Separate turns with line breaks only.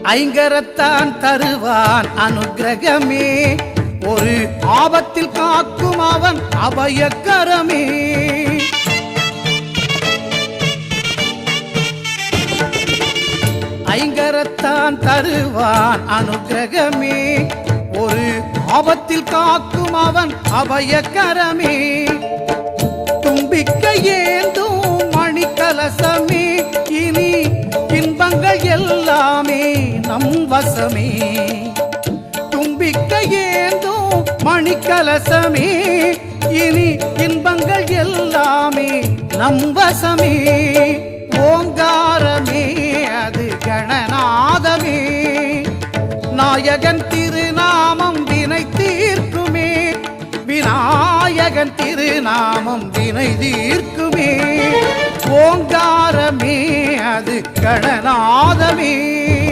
ஐங்கரத்தான் தருவான் அனுக்கிரகமே, ஒரு ஆபத்தில் காக்கும் அவன் அபயக்கரமே. ஐங்கரத்தான் தருவான் அனுக்கிரகமே, ஒரு ஆபத்தில் காக்கும் அவன் அபயக்கரமே. தும்பிக்க ஏந்தும் மணிக்கலசமே, இனி இன்பங்கள் எல்லாமே நம் வசமே. தும்பிக்க ஏந்தும் மணிக்கலசமே, இனி இன்பங்கள் எல்லாமே நம் வசமே. ஓங்காரமே அது கணநாதமே, நாயகன் திருநாமம் வினை தீர்க்குமே. விநாயகன் திருநாமம் வினை தீர்க்குமே. ஓங்காரமே அது கணநாதமே.